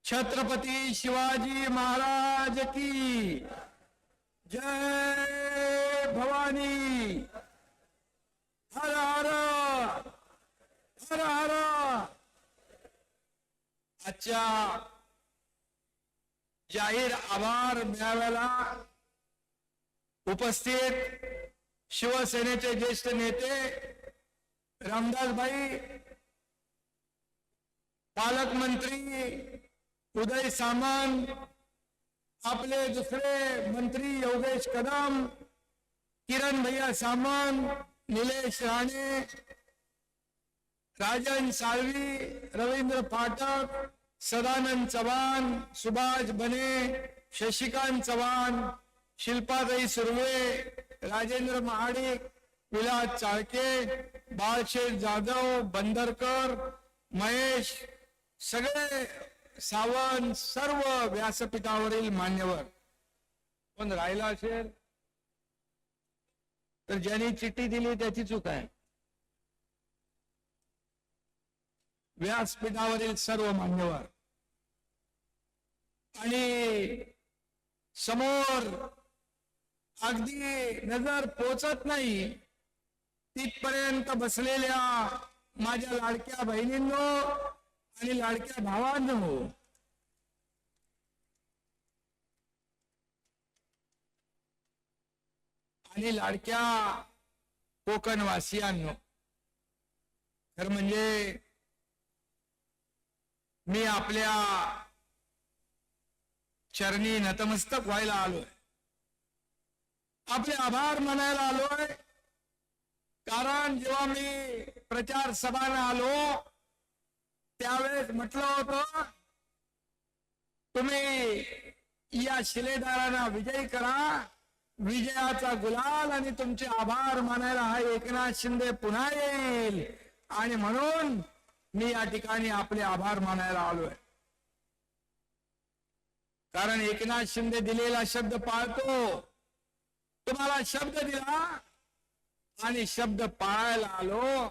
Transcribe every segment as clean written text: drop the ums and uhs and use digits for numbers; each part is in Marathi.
छत्रपती शिवाजी महाराज की जय भवानी। हर हर हर हर। आजच्या जाहीर आभार मेळाव्याला उपस्थित शिवसेनेचे ज्येष्ठ नेते रामदासभाई, पालकमंत्री उदय सामंत, आपले दुसरे मंत्री योगेश कदम, किरण भैया सामंत, निलेश राणे, राजन साळवी, रवींद्र पाठक, सदानंद चव्हाण, सुभाष बने, शशिकांत चव्हाण, शिल्पाताई सुर्वे, राजेंद्र महाडिक, विलास चाळके, बाळशेठ जाधव, बंदरकर, महेश, सगळे सावंत, सर्व व्यासपीठावरील मान्यवर पण राहिला असेल तर ज्यांनी चिठ्ठी दिली त्याची चूक आहे। व्यासपीठावरील सर्व मान्यवर आणि समोर अगदी नजर पोचत नाही तिथपर्यंत बसलेल्या माझ्या लाडक्या बहिणींनो आणि लाडक्या भावांनो, आणि लाडक्या कोकणवासियांनो, खरं म्हणजे मी आपल्या चरणी नतमस्तक व्हायला आलोय, आपले आभार मानायला आलोय। कारण जेव्हा मी प्रचार सभांना आलो त्यावेळेस म्हटलं होतं तुम्ही या शिलेदारांना विजयी करा, विजयाचा गुलाल आणि तुमचे आभार मानायला हा एकनाथ शिंदे पुन्हा येईल, आणि म्हणून मी या ठिकाणी आपले आभार मानायला आलोय। कारण एकनाथ शिंदे दिलेला शब्द पाळतो, तुम्हाला शब्द दिला आणि शब्द पाळायला आलो।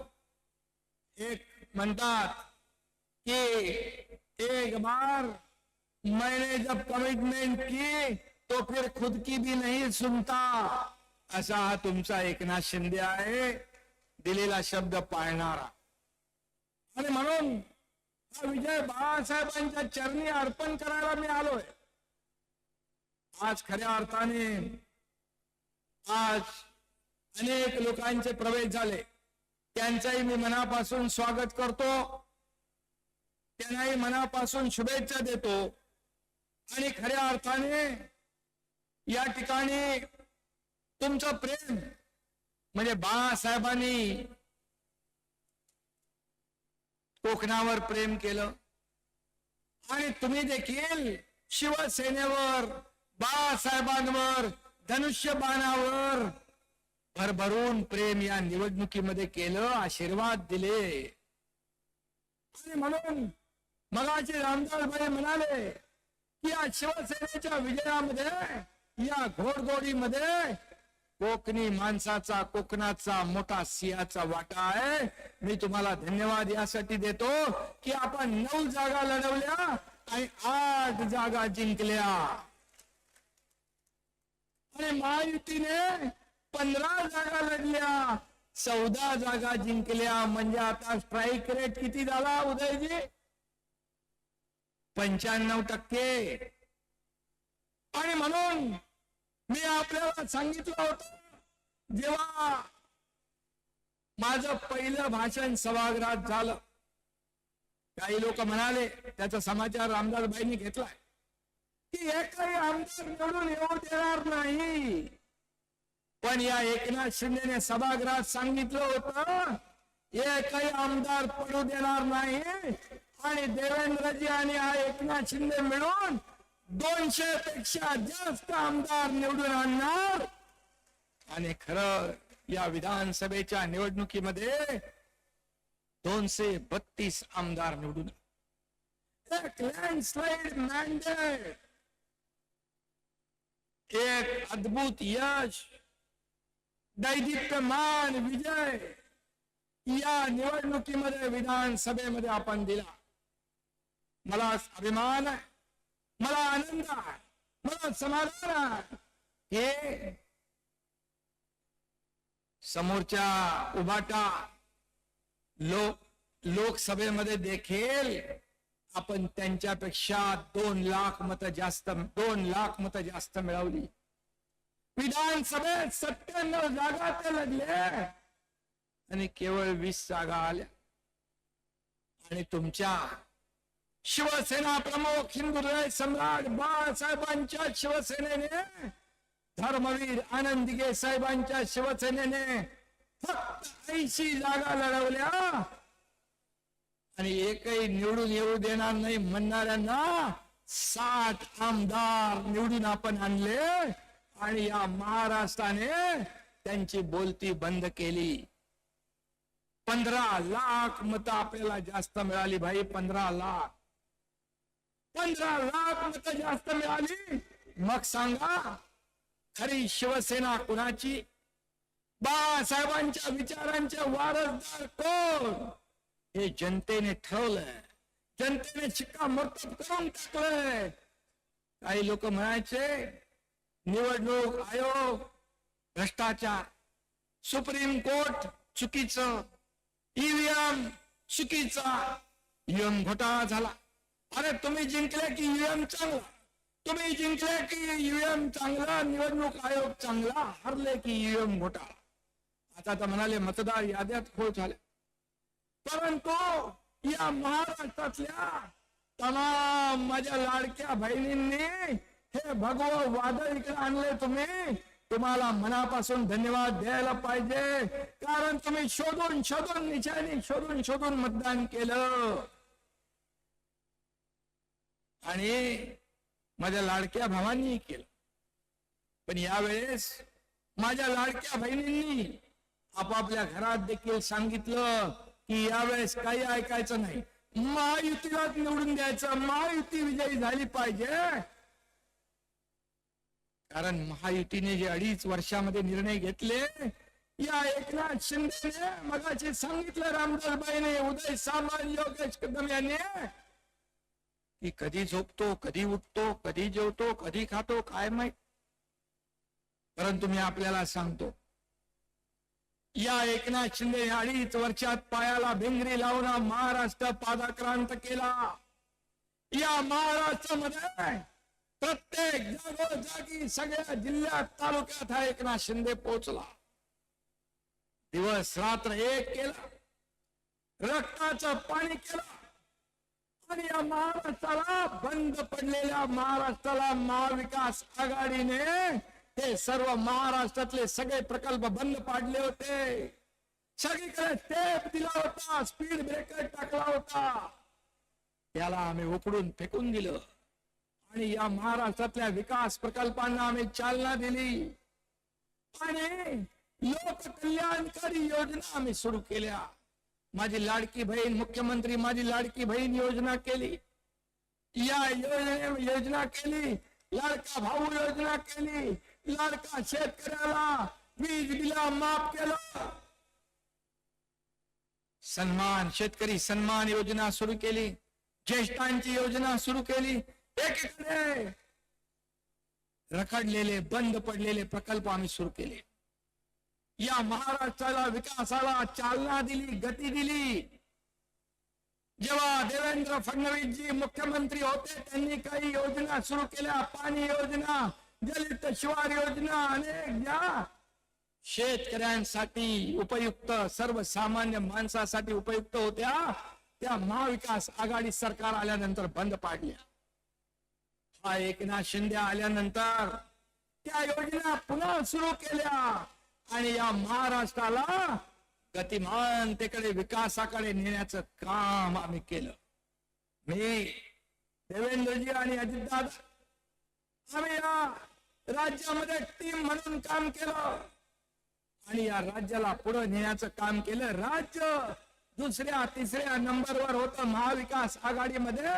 एक म्हणतात कि एक बार मैंने जब कमिटमेंट की तो फिर खुद की भी नहीं सुनता, असा हा तुमचा एकनाथ शिंदे आहे, दिलेला शब्द पाळणारा। आणि म्हणून हा विजय बाळासाहेबांच्या चरणी अर्पण करायला मी आलोय। आज खऱ्या अर्थाने आज अनेक लोकांचे प्रवेश झाले, त्यांचाही मी मनापासून स्वागत करतो, त्यांनाही मनापासून शुभेच्छा देतो। आणि खऱ्या अर्थाने या ठिकाणी तुमचं प्रेम म्हणजे बाळासाहेबांनी कोकणावर प्रेम केलं आणि तुम्ही देखील शिवसेनेवर, बाळासाहेबांवर, धनुष्यबाणावर भरभरून प्रेम या निवडणुकीमध्ये केलं, आशीर्वाद दिले। आणि म्हणून मगाशी रामदासभाई म्हणाले की या शिवसेनेच्या विजयामध्ये, या घोडदौडीमध्ये कोकणी माणसाचा, कोकणाचा मोठा सिंहाचा वाटा आहे। मी तुम्हाला धन्यवाद यासाठी देतो की आपण 9 जागा लढवल्या आणि 8 जागा जिंकल्या, आणि महायुतीने 15 जागा लढल्या, 14 जागा जिंकल्या। म्हणजे आता स्ट्राईक रेट किती झाला उदयजी? 95%। आणि म्हणून मी आपल्याला सांगितलं होतं जेव्हा माझं पहिलं भाषण सभागृहात झालं, काही लोक म्हणाले, त्याचा समाचार रामदासभाईंनी घेतलाय की एकही आमदार निवडून येऊ देणार नाही। पण या एकनाथ शिंदेने सभागृहात सांगितलं होतं एकही आमदार पडू देणार नाही, आणि देवेंद्रजी आणि हा एकनाथ शिंदे मिळून 200 पेक्षा जास्त आमदार निवडून आणणार। आणि खरं या विधानसभेच्या निवडणुकीमध्ये 232 आमदार निवडून, एक लँडस्लाइड मॅन्डेट, एक अद्भुत यश, दैदिप्यमान विजय या निवडणुकीमध्ये विधानसभेमध्ये आपण दिला। मला अभिमान आहे, मला आनंद आहे, मला समाधान आहे. हे समोरच्या उभाटा लोकसभेमध्ये देखील आपण त्यांच्यापेक्षा 2 लाख मतं जास्त मिळवली. विधानसभेत 97 जागा ते लढले आणि केवळ 20 जागा आल्या. आणि तुमच्या शिवसेना प्रमुख हिंदुहृदय सम्राट बाळासाहेबांच्या शिवसेनेने, धर्मवीर आनंद दिघे साहेबांच्या शिवसेनेने फक्त 80 जागा लढवल्या आणि एकही निवडून येऊ देणार नाही म्हणणाऱ्यांना 60 आमदार निवडून आपण आणले आणि या महाराष्ट्राने त्यांची बोलती बंद केली. 15 लाख मतं आपल्याला जास्त मिळाली भाई. 15 लाख मतं जास्त मिळाली. मग सांगा खरी शिवसेना कुणाची? बाळासाहेबांच्या विचारांचे वारसदार कोण? हे जनतेने ठरवलं, जनतेने शिक्कामोर्तब करून टाकलंय. काही लोक म्हणायचे निवडणूक आयोग भ्रष्टाचार, सुप्रीम कोर्ट चुकीचं, ईव्हीएम चुकीचा, ईव्हीएम घोटाळा झाला. अरे तुम्ही जिंकले की ईव्हीएम चांगला, तुम्ही जिंकले की ईव्हीएम चांगला, निवडणूक आयोग चांगला, हरले की ईव्हीएम घोटाळा. आता तर म्हणाले मतदार याद्यात खोड झाले. परंतु या महाराष्ट्रातल्या तमाम माझ्या लाडक्या बहिणींनी हे भगवं वादळ इकडे आणले. तुम्हाला मनापासून धन्यवाद द्यायला पाहिजे, कारण तुम्ही शोधून निशाणी शोधून मतदान केलं. आणि माझ्या लाडक्या भावांनी केलं. पण यावेळेस माझ्या लाडक्या बहिणींनी आपापल्या घरात देखील सांगितलं की यावेळेस काही ऐकायचं नाही, महायुतीलाच निवडून द्यायचं, महायुती विजयी झाली पाहिजे. कारण महायुतीने जे 2.5 वर्षामध्ये निर्णय घेतले, या एकनाथ शिंदेने मगाशी सांगितलं, रामदासबाईने, उदय सामंत, योगेश कदम यांनी, की कधी झोपतो, कधी उठतो, कधी जेवतो, कधी खातो काय माहित. परंतु मी आपल्याला सांगतो, या एकनाथ शिंदे 2.5 वर्षात पायाला भिंगरी लावून महाराष्ट्र पादाक्रांत केला. या महाराष्ट्रामध्ये प्रत्येक जागोजागी सगळ्या जिल्ह्यात तालुक्यात हा एकनाथ शिंदे पोहोचला. दिवस रात्र एक केला, रक्ताचं पाणी केलं आणि या महाराष्ट्राला, बंद पडलेल्या महाराष्ट्राला महाविकास आघाडीने हे सर्व महाराष्ट्रातले सगळे प्रकल्प बंद पाडले होते. सगळीकडे टेप दिला होता, स्पीड ब्रेकर टाकला होता. त्याला आम्ही उकडून फेकून दिलं आणि या महाराष्ट्रातल्या विकास प्रकल्पांना आम्ही चालना दिली आणि लोककल्याणकारी योजना आम्ही सुरू केल्या. माझी लाडकी बहीण मुख्यमंत्री माझी लाडकी बहीण योजना केली, या योजना केली, लाडका भाऊ योजना केली, लाडका शेतकऱ्याला वीज बिला माफ केलं, सन्मान शेतकरी सन्मान योजना सुरू केली, ज्येष्ठांची योजना सुरू केली. एकीकडे रखडलेले बंद पडलेले प्रकल्प आम्ही सुरू केले. या महाराष्ट्राला विकासाला चालना दिली, गती दिली. जेव्हा देवेंद्र फडणवीस जी मुख्यमंत्री होते त्यांनी काही योजना सुरू केल्या, पाणी योजना, दलित शिवार योजना, अनेक ज्या शेतकऱ्यांसाठी उपयुक्त, सर्वसामान्य माणसासाठी उपयुक्त होत्या, त्या महाविकास आघाडी सरकार आल्यानंतर बंद पाडल्या. हा एकनाथ शिंदे आल्यानंतर त्या योजना पुन्हा सुरू केल्या आणि या महाराष्ट्राला गतिमानतेकडे, विकासाकडे नेण्याचं काम आम्ही केलं. मी, देवेंद्रजी आणि अजितदादा आम्ही या राज्यामध्ये टीम म्हणून काम केलं आणि या राज्याला पुढे नेण्याचं काम केलं. राज्य 2ऱ्या 3ऱ्या नंबरवर होतं महाविकास आघाडीमध्ये.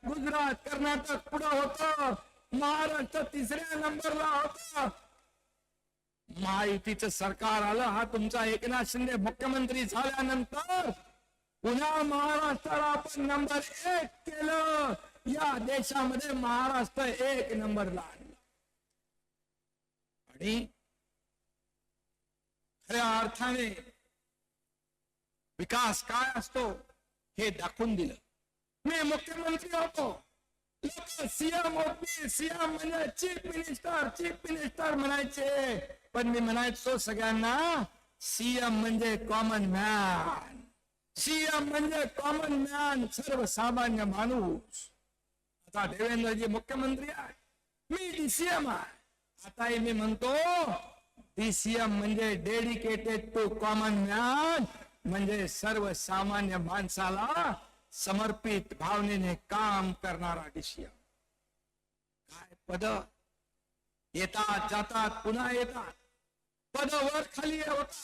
गुजरात, कर्नाटक पुढे होतं, महाराष्ट्र 3ऱ्या नंबरला होतं. महायुतीचं सरकार आलं, हा तुमचा एकनाथ शिंदे मुख्यमंत्री झाल्यानंतर पुन्हा महाराष्ट्राला आपण नंबर 1 केलं. या देशामध्ये महाराष्ट्र 1 नंबरला आणला आणि खऱ्या अर्थाने विकास काय असतो हे दाखवून दिलं. मी मुख्यमंत्री होतो, लोक सीएम होती, सीएम म्हणजे चीफ मिनिस्टर म्हणायचे, पण मी म्हणायचो सगळ्यांना सीएम म्हणजे कॉमन मॅन, सीएम म्हणजे कॉमन मॅन, सर्वसामान्य माणूस. आता देवेंद्रजी मुख्यमंत्री आहे, मी डीसीएम आहे. आताही मी म्हणतो डीसीएम म्हणजे डेडिकेटेड टू कॉमन मॅन, म्हणजे सर्वसामान्य माणसाला समर्पित भावनेने काम करणारा डीसीएम. काय पद येतात जातात पुन्हा येतात, पद वर खाली होतात,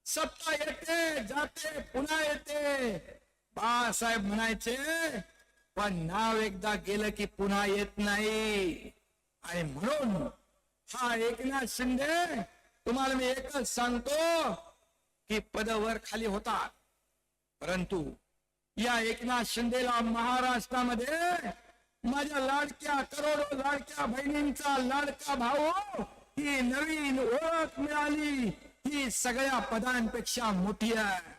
सत्ता येते जाते पुन्हा येते. बाळासाहेब म्हणायचे पण नाव एकदा गेलं की पुन्हा येत नाही. आणि म्हणून हा एकनाथ शिंदे, तुम्हाला मी एकच सांगतो की पद वर खाली होतात, परंतु या एकनाथ शिंदेला महाराष्ट्रामध्ये माझ्या लाडक्या करोडो लाडक्या बहिणींचा लाडका भाऊ ही नवीन ओळख मिळाली. ही सगळ्या पदांपेक्षा मोठी आहे,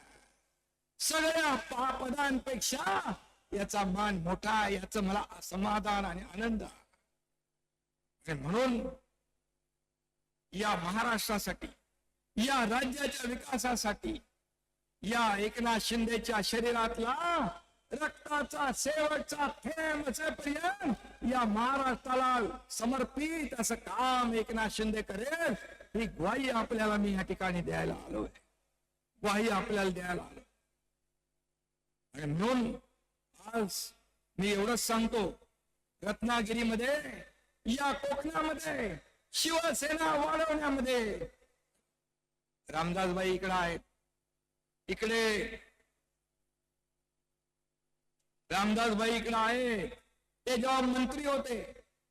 सगळ्या पदांपेक्षा याचा मान मोठा, याचं मला समाधान आणि आनंद आहे. म्हणून या महाराष्ट्रासाठी, या राज्याच्या विकासासाठी, या एकनाथ शिंदेच्या शरीरातला रक्ताचा शेवटचा थेंब असेपर्यंत या महाराष्ट्राला समर्पित असं काम एकनाथ शिंदे करेल, ही ग्वाही आपल्याला मी या ठिकाणी द्यायला आलोय, ग्वाही आपल्याला द्यायला आलो. आणि म्हणून आज मी एवढंच सांगतो, रत्नागिरीमध्ये, या कोकणामध्ये शिवसेना वाढवण्यामध्ये रामदासबाई इकडे आहेत, इकडे रामदासबाई इकडे आहे. ते जेव्हा मंत्री होते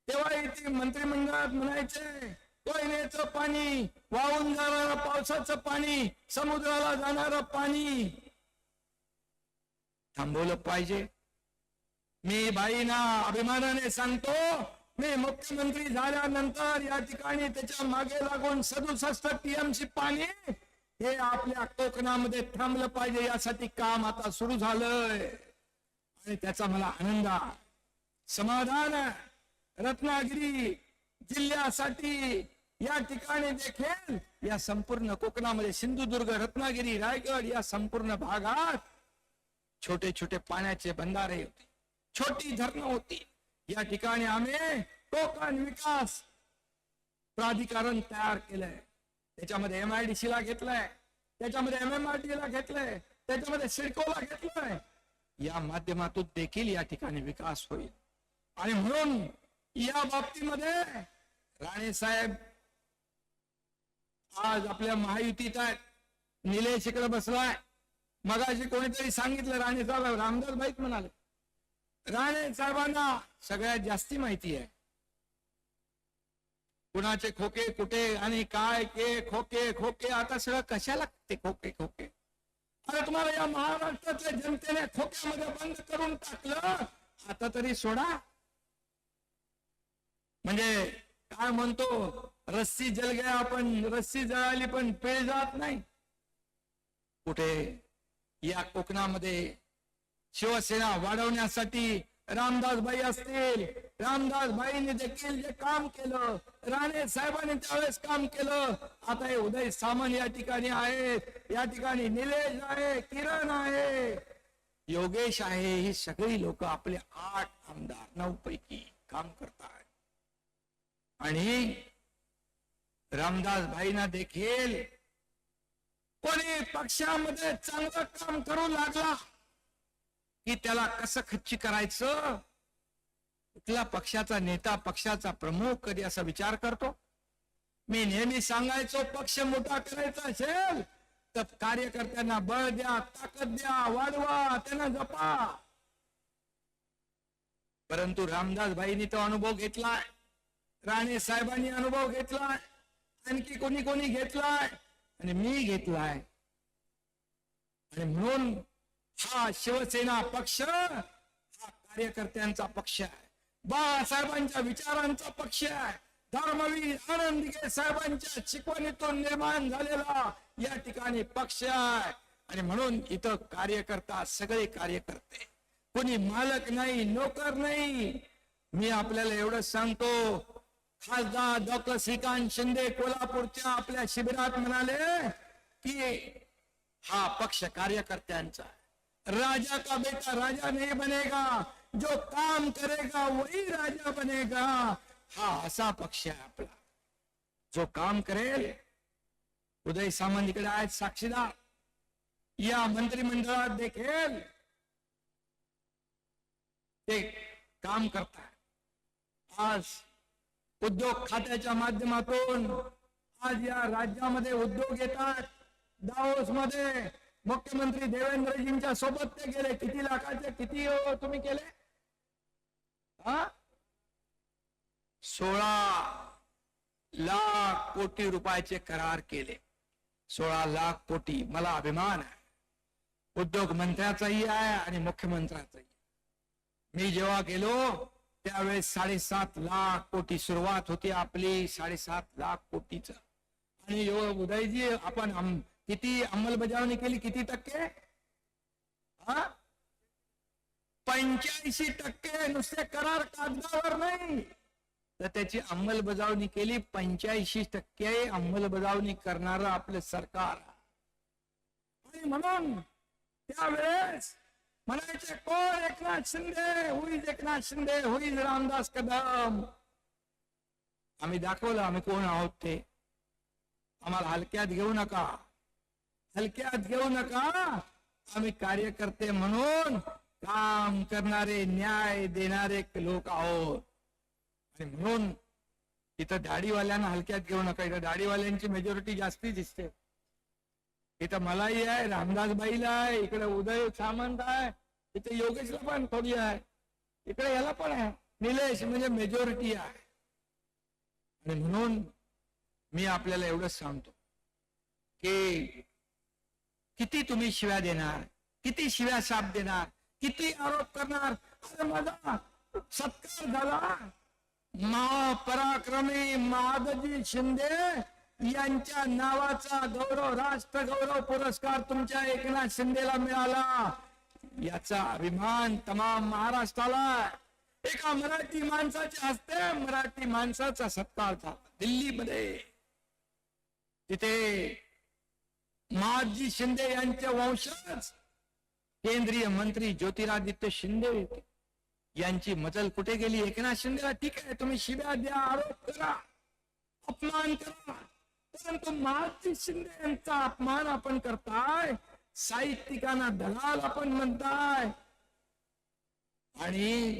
तेव्हा ते मंत्रिमंडळात म्हणायचे कोयनेचं पाणी, वाहून जाणारं पावसाचं पाणी, समुद्राला जाणारं पाणी थांबवलं पाहिजे. मी बाईंना अभिमानाने सांगतो, मी मुख्यमंत्री झाल्यानंतर या ठिकाणी त्याच्या मागे लागून 67 टीएमसी पाणी हे आपल्या कोकणामध्ये थांबलं पाहिजे, यासाठी काम आता सुरू झालंय आणि त्याचा मला आनंद आहे, समाधान आहे. रत्नागिरी जिल्ह्यासाठी या ठिकाणी देखील, या संपूर्ण कोकणामध्ये सिंधुदुर्ग, रत्नागिरी, रायगड या संपूर्ण भागात छोटे छोटे पाण्याचे बंधारे होते, छोटी धरणं होती. या ठिकाणी आम्ही कोकण विकास प्राधिकरण तयार केलंय, त्याच्यामध्ये MIDC ला घेतलंय, त्याच्यामध्ये MMRDA ला घेतलंय, त्याच्यामध्ये सिडकोला घेतलंय. या माध्यमातून देखील या ठिकाणी विकास होईल. आणि म्हणून या बाबतीमध्ये राणे साहेब आज आपल्या महायुतीत आहेत. निलेश इकडे बसलाय, मगाशी कोणीतरी सांगितलं राणे साहेब, रामदासबाईच म्हणाले, राणे साहेबांना सगळ्यात जास्ती माहिती आहे कुणाचे खोके कुठे आणि काय, के खोके खोके. आता सगळं कशाला ते खोके खोके? अरे तुम्हाला या महाराष्ट्रातल्या जनतेने खोक्यामध्ये बंद करून टाकलं, आता तरी सोडा. म्हणजे काय म्हणतो, रस्सी जल गया पण रस्सी जळाली पण पेळ जात नाही. कुठे या कोकणामध्ये शिवसेना वाढवण्यासाठी रामदासबाई असतील, रामदासबाईंनी देखील जे काम केलं, राणे साहेबांनी त्यावेळेस काम केलं. आता हे उदय सामंत या ठिकाणी आहेत, या ठिकाणी निलेश आहे, किरण आहे, योगेश आहे. ही सगळी लोक आपले 8 आमदार 9 पैकी काम करतात. आणि रामदासबाईंना देखील कोणी पक्षामध्ये चांगलं काम करू लागला की त्याला कसं खच्ची करायचं, कुठला पक्षाचा नेता, पक्षाचा प्रमुख कधी असा विचार करतो? मी नेहमी सांगायचो, पक्ष मोठा करायचा असेल तर कार्यकर्त्यांना बळ द्या, ताकद द्या, वाढवा, त्यांना जपा. परंतु रामदासबाईंनी तो अनुभव घेतलाय, राणे साहेबांनी अनुभव घेतलाय, आणखी कोणी कोणी घेतलाय आणि मी घेतलाय. आणि म्हणून हा शिवसेना पक्ष हा कार्यकर्त्यांचा पक्ष आहे, बाळासाहेबांच्या विचारांचा पक्ष आहे, धर्मवीर आनंद दिघे साहेबांच्या शिकवणीतून निर्माण झालेला या ठिकाणी पक्ष आहे. आणि म्हणून इथं कार्यकर्ता सगळे कार्यकर्ते, कोणी मालक नाही, नोकर नाही. मी आपल्याला एवढंच सांगतो, खासदार डॉक्टर श्रीकांत शिंदे कोल्हापूरच्या आपल्या शिबिरात म्हणाले की हा पक्ष कार्यकर्त्यांचा, राजा का बेटा राजा नहीं बनेगा, जो काम करेगा वही राजा बनेगा. हा असा पक्ष आहे आपला, जो काम करेल. उदय सामंत इकडे आहेत साक्षीदार, या मंत्रिमंडळात देखील ते काम करतात. आज उद्योग खात्याच्या माध्यमातून आज या राज्यामध्ये उद्योग येतात. दावोस मध्ये मुख्यमंत्री देवेंद्रजींच्या सोबत ते गेले. किती लाखाचे किती तुम्ही केले? 16 लाख कोटी रुपयाचे करार केले. 16 लाख कोटी. मला अभिमान आहे, उद्योग मंत्र्याचाही आहे आणि मुख्यमंत्र्याचाही. मी जेव्हा गेलो त्यावेळेस 7.5 लाख कोटी सुरुवात होती आपली, 7.5 लाख कोटीच. आणि उदयजी आपण किती अंमलबजावणी केली? किती टक्के? 85%. नुसते करार कागदावर नाही, तर त्याची अंमलबजावणी केली. 85% अंमलबजावणी करणारं आपलं सरकार. आणि म्हणून त्यावेळेस म्हणायचे कोण? एकनाथ शिंदे. Who's Eknath Shinde, who's Ramdas Kadam. आम्ही दाखवलं आम्ही कोण आहोत ते. आम्हाला हलक्यात घेऊ नका, हलक्यात घेऊ नका. आम्ही कार्यकर्ते म्हणून काम करणारे, न्याय देणारे लोक आहोत. आणि म्हणून इथं दाढीवाल्यांना हलक्यात घेऊ नका. इथं दाढीवाल्यांची मेजॉरिटी जास्ती दिसते. इथं मलाही आहे, रामदासबाईला आहे, इकडे उदय सामंत आहे, इथे योगेशला पण थोडी आहे, इकडे याला पण आहे, निलेश. म्हणजे मेजॉरिटी आहे. आणि म्हणून मी आपल्याला एवढंच सांगतो की किती तुम्ही शिव्या देणार, किती शिव्या शाप देणार, किती आरोप करणार. अरे माझा सत्कार झाला, महापराक्रमी महादजी शिंदे यांच्या नावाचा गौरव, राष्ट्र गौरव पुरस्कार तुमच्या एकनाथ शिंदेला मिळाला. याचा अभिमान तमाम महाराष्ट्राला. एका मराठी माणसाच्या हस्ते मराठी माणसाचा सत्कार झाला दिल्लीमध्ये. तिथे महादजी शिंदे यांचे वंशज केंद्रीय मंत्री ज्योतिरादित्य शिंदे यांची मजल कुठे गेली? एकनाथ शिंदेला. ठीक आहे, तुम्ही शिव्या द्या, आरोप करा, अपमान करा, परंतु महादजी शिंदे यांचा अपमान आपण करताय, साहित्यिकांना दलाल आपण म्हणताय. आणि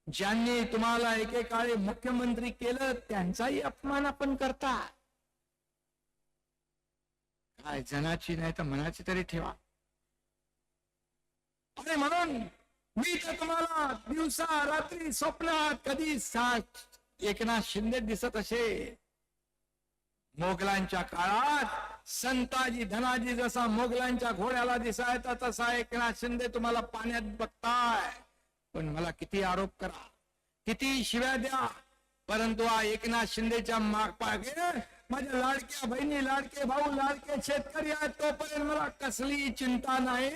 ज्यांनी तुम्हाला एकेकाळी मुख्यमंत्री केलं त्यांचाही अपमान आपण करताय. काय जनाची नाही तर मनाची तरी ठेवा. आणि म्हणून मी तर तुम्हाला दिवसा रात्री स्वप्नात कधी एकनाथ शिंदे दिसत असे. मोगलांच्या काळात संताजी धनाजी जसा मोगलांच्या घोड्याला दिसायचा तसा एकनाथ शिंदे तुम्हाला पाण्यात बघताय. पण मला किती आरोप करा, किती शिव्या द्या, परंतु हा एकनाथ शिंदेच्या मागे माझ्या लाडक्या बहिणी, लाडके भाऊ, लाडके शेतकरी आहेत, तोपर्यंत मला कसली चिंता नाही,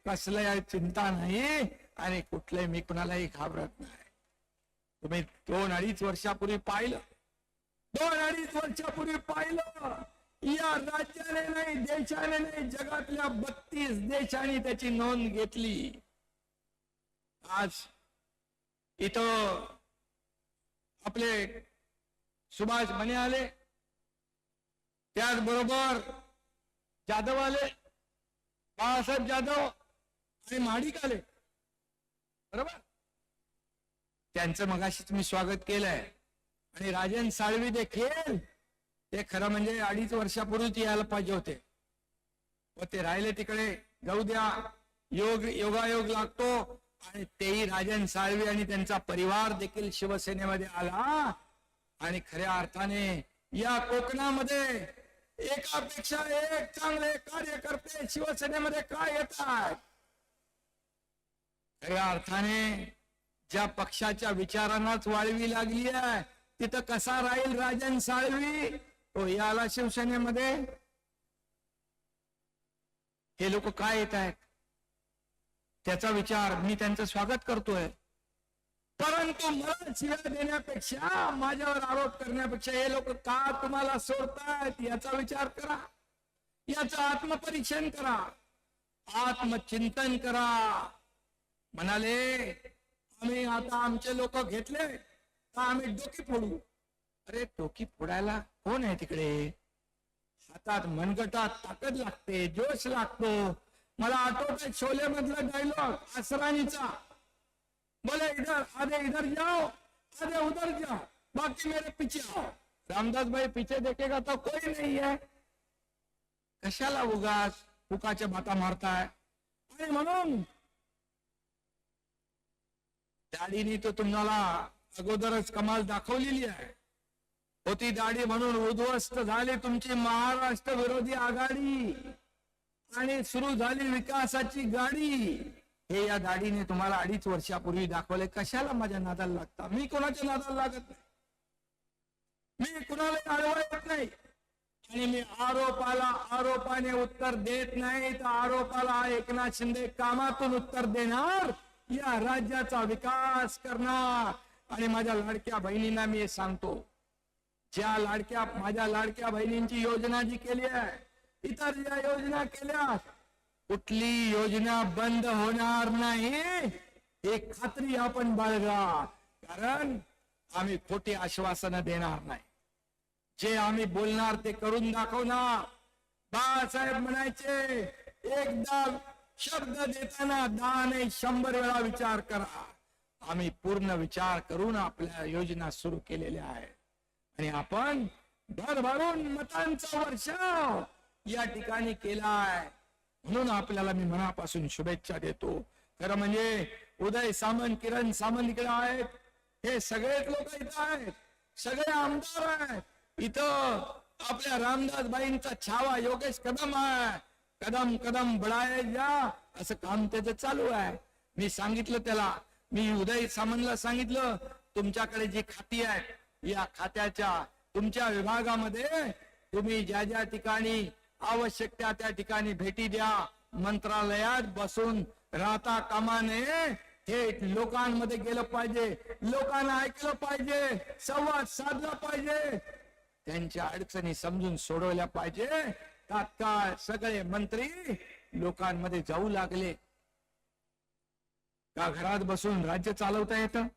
कसली चिंता नाही. आणि कुठले मी कुणालाही घाबरत नाही. तुम्ही 2-2.5 वर्षापूर्वी पाहिलं, 2-2.5 वर्षापूर्वी पाहिलं, या राज्याने नाही, देशाने नाही, जगातल्या 32 देशांनी त्याची नोंद घेतली. आज इथं आपले सुभाष म्हणे आले, त्याचबरोबर जाधव आले, बाळासाहेब जाधव आणि महाडिक आले, बरोबर. त्यांचं मगाशी तुम्ही स्वागत केलंय. आणि राजन साळवी देखील, ते खरं म्हणजे 2.5 वर्षापूर्वीच यायला पाहिजे होते, व ते राहिले तिकडे. जाऊ द्या, योगायोग लागतो. आणि तेही राजन साळवी आणि त्यांचा परिवार देखील शिवसेनेमध्ये आला. आणि खऱ्या अर्थाने या कोकणामध्ये एकापेक्षा एक चांगले कार्यकर्ते शिवसेनेमध्ये काय येतात. खऱ्या अर्थाने ज्या पक्षाच्या विचारांनाच वाळवी लागली आहे तिथं कसा राहील राजन साळवी? तो याला शिवसेनेमध्ये. हे लोक काय येत आहेत त्याचा विचार मी त्यांचं स्वागत करतोय, परंतु मला शिव्या देण्यापेक्षा, माझ्यावर आरोप करण्यापेक्षा हे लोक का तुम्हाला सोडतायत याचा विचार करा, याचं आत्मपरीक्षण करा, आत्मचिंतन करा. म्हणाले आम्ही आता आमचे लोक घेतले तर आम्ही डोकी फोडू. अरे डोकी फोडायला कोण आहे तिकडे? हातात मनगटात ताकद लागते, जोश लागतो. मला आठवतंय शोले मधला डायलॉग असरानीचा, बोले इधर आधे इधर जाओ आधे उधर जाओ बाकी मेरे पीछे आओ. रामदास भाई पीछे देखेगा तो कोई नहीं है. कशाला उगाच फुकाच्या बाता मारताय? आणि म्हणून दाढीने तो तुम्हाला अगोदरच कमाल दाखवलेली आहे. होती दाढी म्हणून उद्ध्वस्त झाली तुमची महाराष्ट्र विरोधी आघाडी आणि सुरू झाली विकासाची गाडी. हे या दाढीने तुम्हाला 2.5 वर्षापूर्वी दाखवले. कशाला माझ्या नादाला लागता? मी कोणाच्या नादाला लागत नाही, मी कुणाला अडवत नाही. आणि मी आरोपाने उत्तर देत नाही तर आरोपाला एकनाथ शिंदे कामातून उत्तर देणार, या राज्याचा विकास करणार. आणि माझ्या लाडक्या बहिणींना मी सांगतो, ज्या माझ्या लाडक्या बहिणींची योजना जी केली आहे, इतर ज्या योजना केल्या, कुठली योजना बंद होणार नाही ही खात्री आपण बाळगा. कारण आम्ही खोटी आश्वासनं देणार नाही. जे आम्ही बोलणार ते करून दाखवणार. बाळासाहेब म्हणायचे, एकदा शब्द देताना 10 नाही 100 वेळा विचार करा. आम्ही पूर्ण विचार करून आपल्या योजना सुरू केलेल्या आहेत आणि आपण भरभरून मतांचा वर्षाव या ठिकाणी केलाय. म्हणून आपल्याला मी मनापासून शुभेच्छा देतो. खरं म्हणजे उदय सामंत, किरण सामंत इकडे आहेत, हे सगळेच लोक इथं आहेत, सगळे आमदार आहेत. इथं आपल्या रामदासबाईंचा छावा योगेश कदम आहे. कदम कदम बढाए जा असं काम त्याचं चालू आहे. मी सांगितलं त्याला, मी उदय सामंतला सांगितलं, तुमच्याकडे जी खाती आहेत या खात्याच्या तुमच्या विभागामध्ये तुम्ही ज्या ज्या ठिकाणी आवश्यक त्या ठिकाणी भेटी द्या. मंत्रालयात बसून राहता कामा नये, थेट लोकांमध्ये गेलं पाहिजे, लोकांना ऐकलं पाहिजे, संवाद साधला पाहिजे, त्यांच्या अडचणी समजून सोडवल्या पाहिजे. तात्काळ सगळे मंत्री लोकांमध्ये जाऊ लागले. का घरात बसून राज्य चालवता येतं?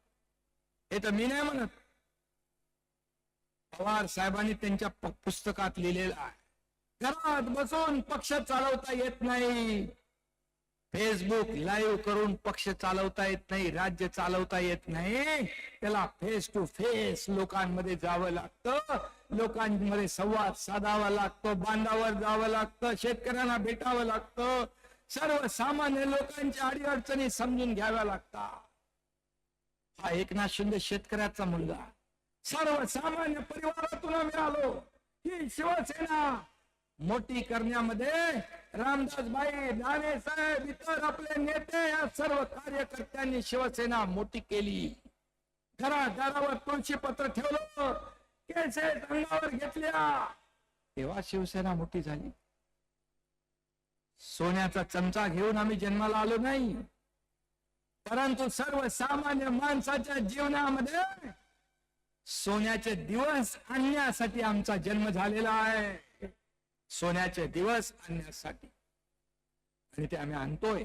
हे तर मी नाही म्हणत, पवार साहेबांनी त्यांच्या पुस्तकात लिहिलेलं आहे. घरात बसून पक्ष चालवता येत नाही, फेसबुक लाईव्ह करून पक्ष चालवता येत नाही, राज्य चालवता येत नाही. त्याला फेस टू फेस लोकांमध्ये जावं लागतं, लोकांमध्ये संवाद साधावा लागतो, बांधावर जावं लागतं, शेतकऱ्यांना भेटावं लागतं, सर्वसामान्य लोकांच्या अडीअडचणी समजून घ्याव्या लागतात. हा एकनाथ शिंदे शेतकऱ्याचा मुलगा, सर्वसामान्य परिवारातून आम्ही आलो. ही शिवसेना मोठी करण्यामध्ये रामदासबाई, दानवे साहेब, इतर आपले नेते, या सर्व कार्यकर्त्यांनी शिवसेना मोठी केली. घराघरावर तुळशी पत्र ठेवलं, केसेस अंगावर घेतल्या, तेव्हा शिवसेना मोठी झाली. सोन्याचा चमचा घेऊन आम्ही जन्माला आलो नाही, परंतु सर्वसामान्य माणसाच्या जीवनामध्ये सोन्याचे दिवस आणण्यासाठी आमचा जन्म झालेला आहे. सोन्याचे दिवस आणण्यासाठी, आणि ते आम्ही आणतोय.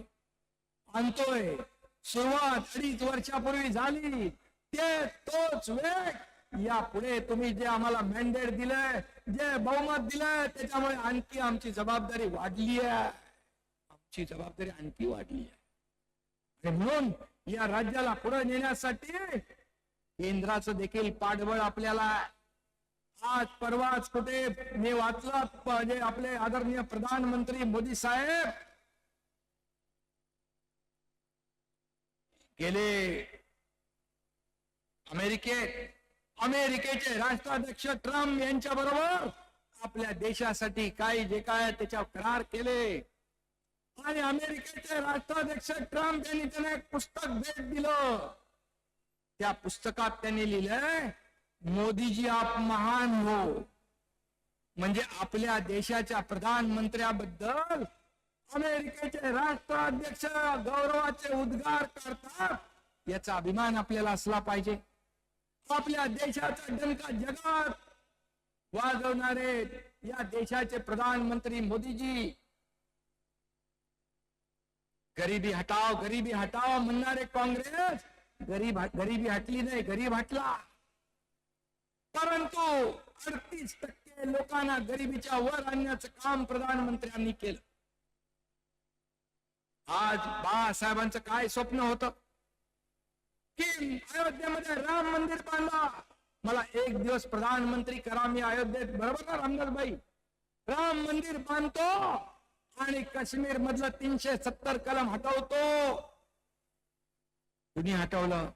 सुरुवात 2.5 वर्षापूर्वी झाली, ते तोच वेग यापुढे तुम्ही जे आम्हाला मॅन्डेट दिलंय, जे बहुमत दिलंय, त्याच्यामुळे आणखी आमची जबाबदारी वाढली आहे. आमची जबाबदारी आणखी वाढली आहे. म्हणून या राज्याला पुढे नेण्यासाठी केंद्राचं देखील पाठबळ आपल्याला. आज परवाच कुठे मी वाचलं, आपले आदरणीय प्रधानमंत्री मोदी साहेब गेले अमेरिकेचे राष्ट्राध्यक्ष ट्रम्प यांच्या बरोबर आपल्या देशासाठी काही जे काय त्याच्यावर करार केले. आणि अमेरिकेचे राष्ट्राध्यक्ष ट्रम्प यांनी त्यांना एक पुस्तक भेट दिलं. त्या पुस्तकात त्यांनी लिहिलंय, मोदीजी आप महान हो. म्हणजे आपल्या देशाच्या प्रधानमंत्र्याबद्दल अमेरिकेचे राष्ट्राध्यक्ष गौरवाचे उद्गार करतात, याचा अभिमान आपल्याला असला पाहिजे. आपल्या देशाचा डंका जगात वाजवणारे या देशाचे प्रधानमंत्री मोदीजी, गरिबी हटाव म्हणणारे काँग्रेस गरिबी हटली नाही, गरीब हटला. परंतु 38% लोकांना गरिबीच्या वर आणण्याचं काम प्रधानमंत्र्यांनी केलं. आज बाळासाहेबांचं काय स्वप्न होतं की अयोध्येमध्ये राम मंदिर बांधला, मला एक दिवस प्रधानमंत्री करा, मी अयोध्येत, बरोबर ना रामदासबाई, राम मंदिर बांधतो आणि काश्मीर मधलं 370 कलम हटवतो. कुणी हटवलं?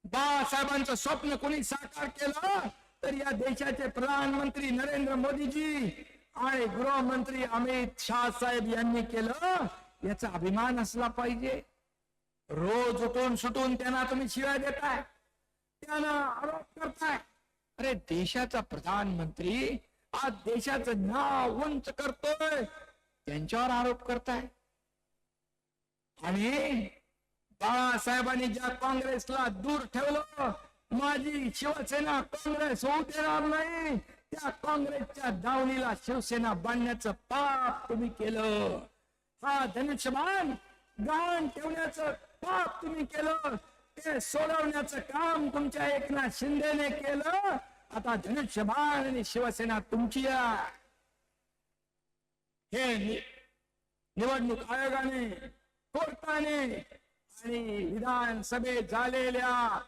बाळासाहेबांचं स्वप्न कुणी साकार केलं? तर या देशाचे प्रधानमंत्री नरेंद्र मोदीजी आणि गृहमंत्री अमित शाह साहेब यांनी केलं. याचा अभिमान असला पाहिजे. रोज उठून सुटून त्यांना तुम्ही शिवाय देताय, त्यांना आरोप करताय. अरे देशाचा प्रधानमंत्री आज देशाचं नाव उंच करतोय, त्यांच्यावर आरोप करताय. आणि बाळासाहेबांनी ज्या काँग्रेसला दूर ठेवलं, माझी शिवसेना काँग्रेस होऊ देणार नाही, त्या काँग्रेसच्या दावणीला शिवसेना बांधण्याचं पाप तुम्ही केलं. हा धनुष्यबाण गहाण ठेवण्याचं पाप तुम्ही केलं. ते सोडवण्याचं काम तुमच्या एकनाथ शिंदेने केलं. आता धनुष्यबाण आणि शिवसेना तुमची आहे. हे निवडणूक आयोगाने, कोर्टाने आणि विधानसभेत झालेल्या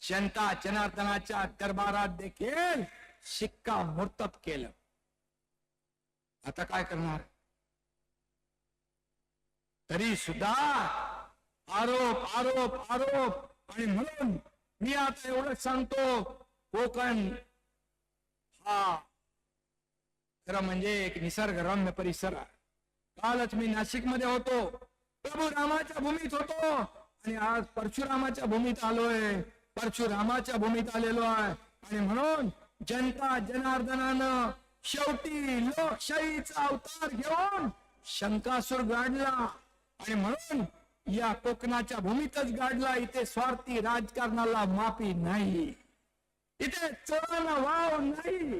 जनता जनार्दनाच्या दरबारात देखील शिक्कामोर्तब केलं. आता काय करणार? तरी सुद्धा आरोप आरोप आरोप. आणि म्हणून मी आता एवढंच सांगतो, कोकण हा खरं म्हणजे एक निसर्गरम्य परिसर आहे. कालच मी नाशिकमध्ये होतो, प्रभू रामाच्या भूमीत होतो आणि आज परशुरामाच्या भूमीत आलोय. परशुरामाच्या भूमीत आलेलो आहे. आणि म्हणून जनता जनार्दनानं शेवटी लोकशाहीचा अवतार घेऊन शंकासूर गाडला. आणि म्हणून या कोकणाच्या भूमीतच गाडला. इथे स्वार्थी राजकारणाला माफी नाही, इथे चोरांना वाव नाही,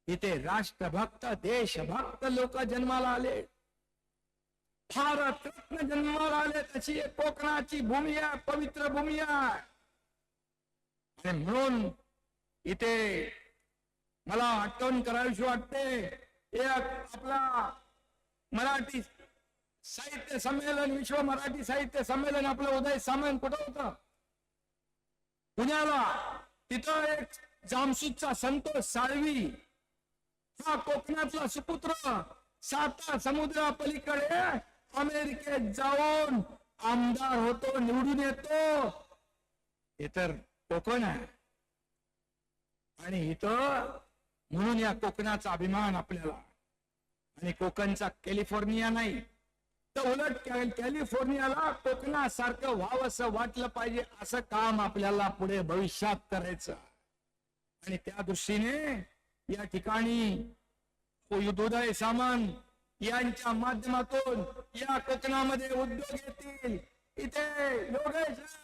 इथे राष्ट्रभक्त देशभक्त लोक जन्माला आले, भारत रत्न जन्माला आले. तशी कोकणाची भूमी आहे, पवित्र भूमी आहे. आणि म्हणून इथे मला आठवण करावीशी वाटते, एक आपला मराठी साहित्य संमेलन, विश्व मराठी साहित्य संमेलन, आपलं उदय सामंत कुठं होतं? पुण्याला. तिथं एक जामसूतचा संतोष साळवी, हा कोकणातला सुपुत्र, साता समुद्रा पलीकडे अमेरिकेत जाऊन आमदार होतो, निवडून येतो. हे तर कोकण आहे. आणि इथं म्हणून या कोकणाचा अभिमान आपल्याला. आणि कोकणचा कॅलिफोर्निया नाही, तर उलट कॅलिफोर्नियाला कोकणासारखं व्हावं असं वाटलं पाहिजे. असं काम आपल्याला पुढे भविष्यात करायचं. आणि त्या दृष्टीने या ठिकाणी उदय सामंत यांच्या माध्यमातून या कोकणामध्ये उद्योग येतील. इथे योगेश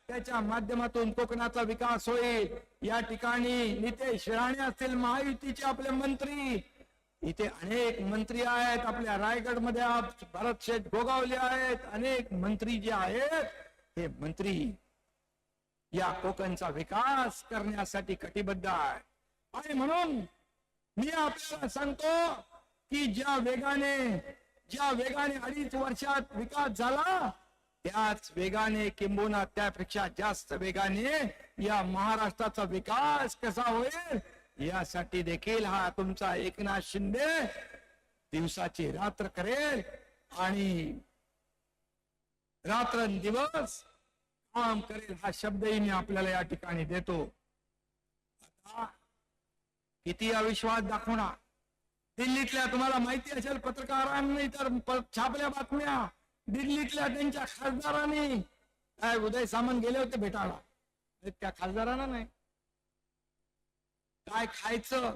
त्याच्या माध्यमातून कोकणाचा विकास होईल. या ठिकाणी नितेश राणे असतील, महायुतीचे आपले मंत्री, इथे अनेक मंत्री आहेत. आपल्या रायगडमध्ये भरत शेठ गोगावले आहेत. अनेक मंत्री जे आहेत, हे मंत्री या कोकणचा विकास करण्यासाठी कटिबद्ध आहे. आणि म्हणून मी आपल्याला सांगतो की ज्या वेगाने 2.5 वर्षात विकास झाला, त्याच वेगाने किंबहुना त्यापेक्षा जास्त वेगाने या महाराष्ट्राचा विकास कसा होईल, यासाठी देखील हा तुमचा एकनाथ शिंदे दिवसाची रात्र करेल आणि रात्रंदिवस काम करेल. हा शब्दही मी आपल्याला या ठिकाणी देतो. आता किती अविश्वास दाखवणार? दिल्लीतल्या तुम्हाला माहिती असेल पत्रकारांनी तर छापल्या बातम्या, दिल्लीतल्या त्यांच्या खासदारांनी काय उदय सामंत गेले होते भेटायला, त्या खासदारांना नाही काय खायचं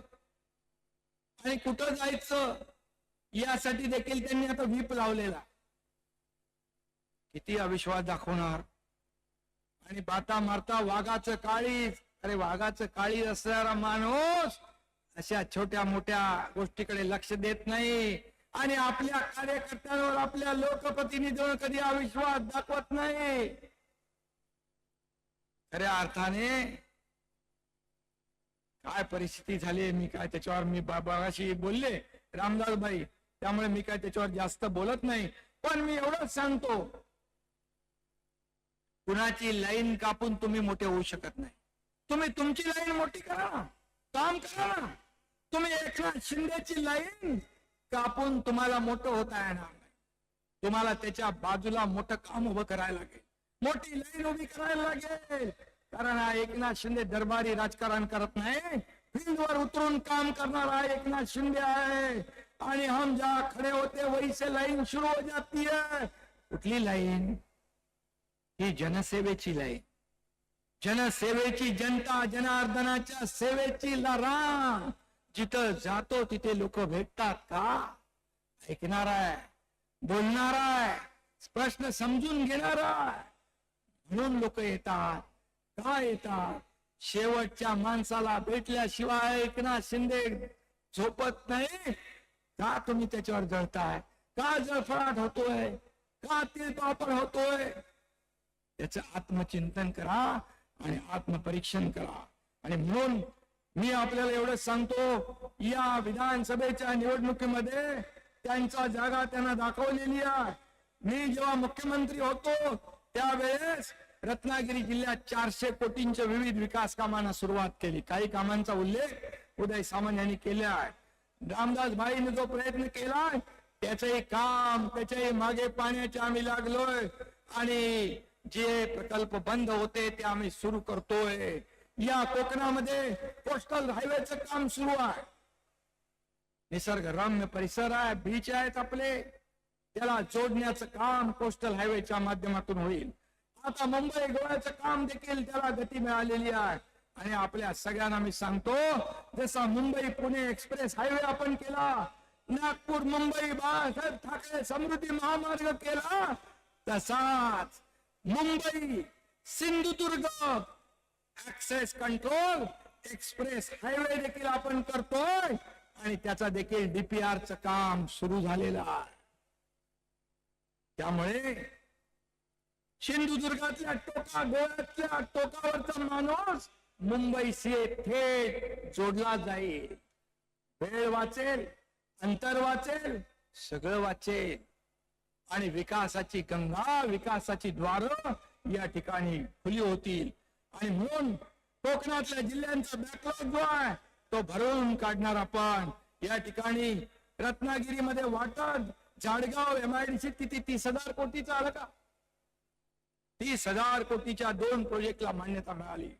आणि कुठं जायचं यासाठी देखील त्यांनी आता व्हीप लावलेला. किती अविश्वास दाखवणार. आणि बाता मारता वाघाचं काळीज. अरे वाघाचं काळीज असणारा माणूस अशा छोट्या मोठ्या गोष्टीकडे लक्ष देत नाही आणि आपल्या कार्यकर्त्यांवर, आपल्या लोकप्रतिनिधींवर कधी अविश्वास दाखवत नाही. खऱ्या अर्थाने काय परिस्थिती झाली मी काय त्याच्यावर मी बाबाशी बोलले रामदासबाई, त्यामुळे मी काय त्याच्यावर जास्त बोलत नाही. पण मी एवढंच सांगतो, कुणाची लाईन कापून तुम्ही मोठे होऊ शकत नाही. तुम्ही तुमची लाईन मोठी करा, काम करा. तुम्ही एकनाथ शिंदेची लाईन कापून तुम्हाला मोठं होता येणार नाही. तुम्हाला त्याच्या बाजूला मोठं काम उभं करायला लागेल, मोठी लाईन उभी करायला लागेल. कारण हा एकनाथ शिंदे दरबारी राजकारण करत नाही, फील्डवर उतरून काम करणारा एकनाथ शिंदे आहे. आणि हम जहां खडे होते वही से लाईन सुरू हो जाती है. कुठली लाईन? ही जनसेवेची लाईन, जनसेवेची, जनता जनार्दनाच्या सेवेची रांग. जिथं जातो तिथे लोक भेटतात का? ऐकणार आहे, बोलणार आहे, प्रश्न समजून घेणार आहे, म्हणून लोक येतात. का येतात? शेवटच्या माणसाला भेटल्याशिवाय एकनाथ शिंदे झोपत नाही. का तुम्ही त्याच्यावर जळताय? का जळफळाट होतोय? का तिळपापड होतोय? त्याचं आत्मचिंतन करा आणि आत्मपरीक्षण करा. आणि म्हणून मी आपल्याला एवढं सांगतो, या विधानसभेच्या निवडणुकीमध्ये त्यांचा जागा त्यांना दाखवलेली आहे. मी जेव्हा मुख्यमंत्री होतो त्यावेळेस रत्नागिरी जिल्ह्यात 400 कोटींच्या विविध विकास कामांना सुरुवात केली. काही कामांचा उल्लेख उदय सामंत यांनी केला आहे. रामदासभाईने जो प्रयत्न केलाय त्याचंही काम, त्याच्याही मागे पाण्याचे आम्ही लागलोय. आणि जे प्रकल्प बंद होते ते आम्ही सुरू करतोय. या कोकणामध्ये कोस्टल हायवेचं काम सुरू आहे. निसर्गरम्य परिसर आहे, बीच आहेत आपले, त्याला जोडण्याचं काम कोस्टल हायवेच्या माध्यमातून होईल. आता मुंबई गोव्याचं काम देखील त्याला गती मिळालेली आहे. आणि आपल्या सगळ्यांना मी सांगतो, जसा मुंबई पुणे एक्सप्रेस हायवे आपण केला, नागपूर मुंबई बाळासाहेब ठाकरे समृद्धी महामार्ग केला, तसाच Mumbai Sindhudurg access control express highway देखील आपण करतोय. आणि त्याचा देखील डीपीआरचं काम सुरू झालेलं आहे. त्यामुळे सिंधुदुर्गातल्या टोका, गोव्यातल्या टोकावरचा माणूस मुंबईशी थेट जोडला जाईल. वेळ वाचेल, अंतर वाचेल, सगळं वाचेल. आणि विकासाची गंगा, विकासाची द्वारं या ठिकाणी खुली होतील. आणि म्हणून कोकणातल्या जिल्ह्यांचा बॅकलॉग जो आहे तो भरून काढणार आपण. या ठिकाणी रत्नागिरीमध्ये वाटद, जाडगाव MIDC किती 30,000 कोटीचा आला का? 30,000 कोटीच्या 2 प्रोजेक्टला मान्यता मिळाली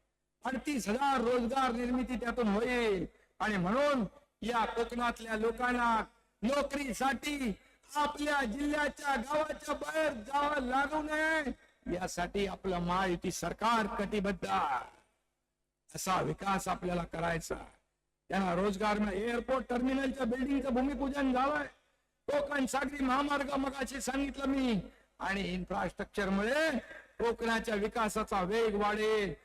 आणि 30,000 रोजगार निर्मिती त्यातून होईल. आणि म्हणून या कोकणातल्या लोकांना नोकरीसाठी आपल्या जिल्ह्याच्या, गावाच्या बाहेर जावं लागू नये यासाठी आपलं महायुती सरकार कटिबद्ध आहे. असा विकास आपल्याला करायचा. त्यांना रोजगार, एअरपोर्ट टर्मिनलच्या बिल्डिंगचं भूमिपूजन झालंय. कोकण सागरी महामार्ग मगाशी सांगितलं मी. आणि इन्फ्रास्ट्रक्चरमुळे कोकणाच्या विकासाचा वेग वाढेल.